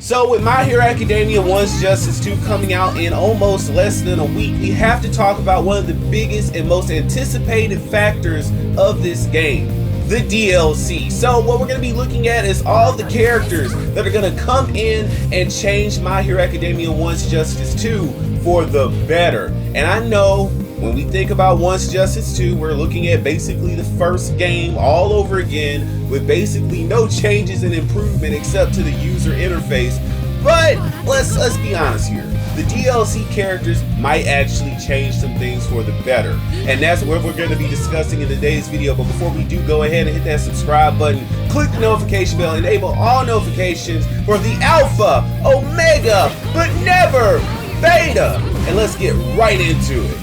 So with My Hero Academia One's Justice 2 coming out in almost less than a week, we have to talk about one of the biggest and most anticipated factors of this game, the DLC. So what we're going to be looking at is all the characters that are going to come in and change My Hero Academia One's Justice 2 for the better. And I know when we think about One's Justice 2, we're looking at basically the first game all over again with basically no changes and improvement except to the user interface. But let's be honest here. The DLC characters might actually change some things for the better. And that's what we're going to be discussing in today's video. But before we do, go ahead and hit that subscribe button, click the notification bell, enable all notifications for the alpha, omega, but never beta. And let's get right into it.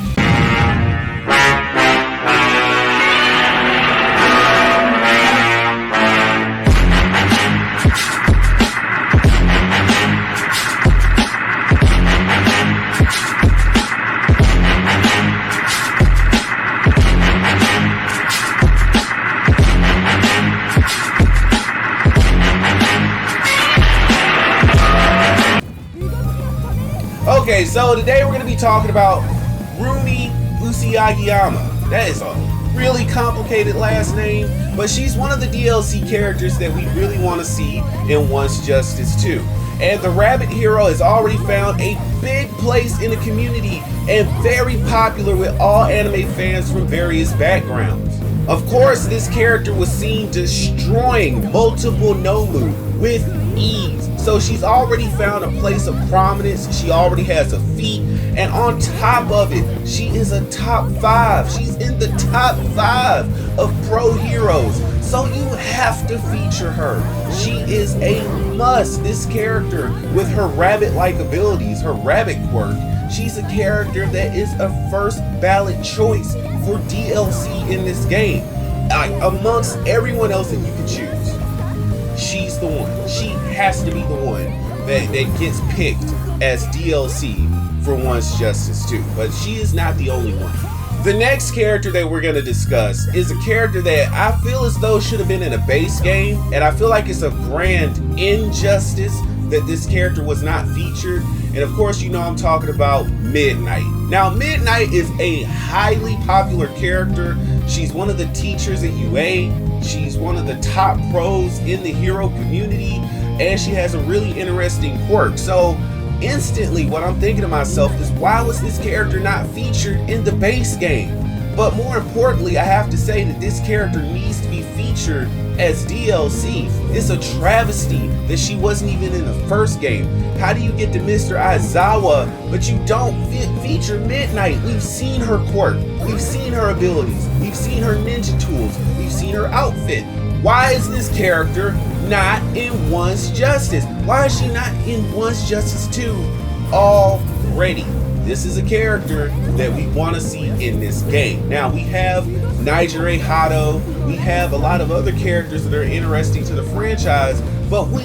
Okay, so today we're going to be talking about Rumi Usagiyama. That is a really complicated last name, but she's one of the DLC characters that we really want to see in One's Justice 2. And the rabbit hero has already found a big place in the community and very popular with all anime fans from various backgrounds. Of course, this character was seen destroying multiple Nomu with ease. So she's already found a place of prominence, she already has a feat, and on top of it, she is a top 5. She's in the top 5 of pro heroes. So you have to feature her. She is a must. This character with her rabbit-like abilities, her rabbit quirk, she's a character that is a first ballot choice for DLC in this game. Amongst everyone else that you can choose, she's the one. She has to be the one that gets picked as DLC for One's Justice 2. But she is not the only one. The next character that we're going to discuss is a character that I feel as though should have been in a base game, and I feel like it's a grand injustice that this character was not featured. And of course, you know I'm talking about Midnight. Now, Midnight is a highly popular character. She's one of the teachers at UA. She's one of the top pros in the hero community, and she has a really interesting quirk. So instantly what I'm thinking to myself is, why was this character not featured in the base game? But more importantly, I have to say that this character needs to be featured as DLC. It's a travesty that she wasn't even in the first game. How do you get to Mr. Aizawa, but you don't feature Midnight? We've seen her quirk, we've seen her abilities, we've seen her ninja tools, we've seen her outfit. Why is this character not in One's Justice? Why is she not in One's Justice 2 already? This is a character that we want to see in this game. Now, we have Nigere Hado, we have a lot of other characters that are interesting to the franchise, but we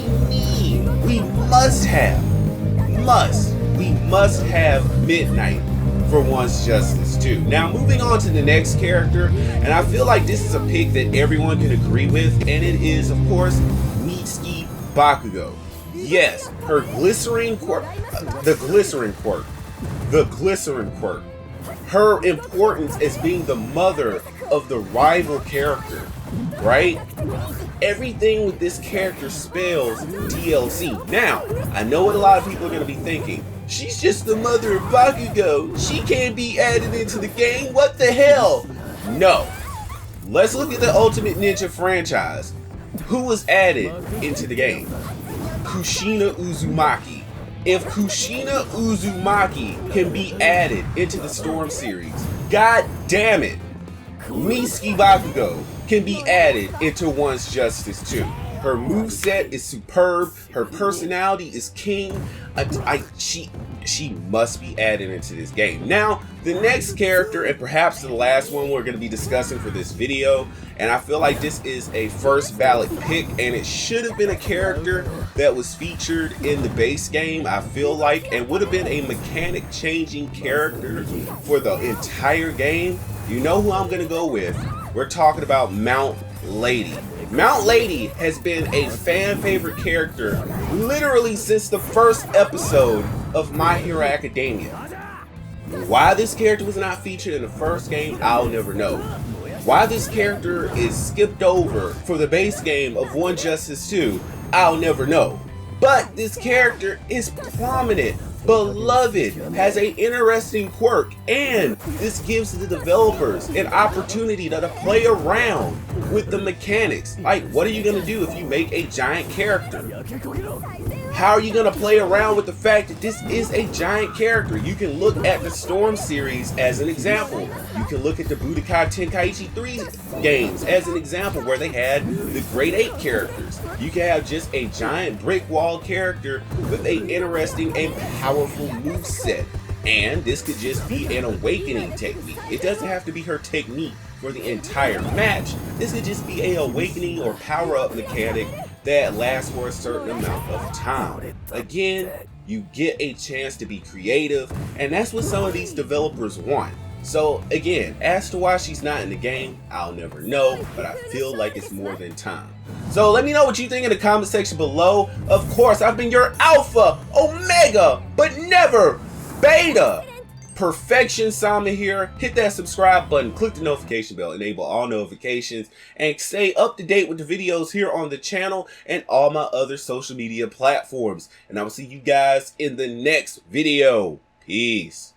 must have Midnight for One's Justice 2. Now, moving on to the next character, and I feel like this is a pick that everyone can agree with, and it is, of course, Mitsuki Bakugo. Yes, her glycerin quirk, the glycerin quirk, her importance as being the mother of the rival character, right? Everything with this character spells DLC. Now, I know what a lot of people are going to be thinking. She's just the mother of Bakugo. She can't be added into the game. What the hell? No. Let's look at the Ultimate Ninja franchise. Who was added into the game? Kushina Uzumaki. If Kushina Uzumaki can be added into the Storm series, god damn it, Mitsuki Bakugo can be added into One's Justice 2. Her moveset is superb. Her personality is king. She must be added into this game. Now, the next character, and perhaps the last one we're going to be discussing for this video, and I feel like this is a first ballot pick, and it should have been a character that was featured in the base game, I feel like, and would have been a mechanic changing character for the entire game. You know who I'm going to go with. We're talking about Mount Lady. Mount Lady has been a fan favorite character literally since the first episode of My Hero Academia. Why this character was not featured in the first game, I'll never know. Why this character is skipped over for the base game of One Justice 2, I'll never know. But this character is prominent, beloved, has an interesting quirk, and this gives the developers an opportunity to play around with the mechanics. Like, what are you going to do if you make a giant character? How are you going to play around with the fact that this is a giant character? You can look at the Storm series as an example. You can look at the Budokai Tenkaichi 3 games as an example where they had the Great 8 characters. You can have just a giant brick wall character with an interesting and powerful moveset. And this could just be an awakening technique. It doesn't have to be her technique for the entire match. This could just be a awakening or power-up mechanic that lasts for a certain amount of time. Again, you get a chance to be creative, and that's what some of these developers want. So again, as to why she's not in the game, I'll never know, but I feel like it's more than time. So let me know what you think in the comment section below. Of course, I've been your Alpha, Omega, but never Beta. Perfection Sama here. Hit that subscribe button, click the notification bell, enable all notifications, and stay up to date with the videos here on the channel and all my other social media platforms. And I will see you guys in the next video. Peace.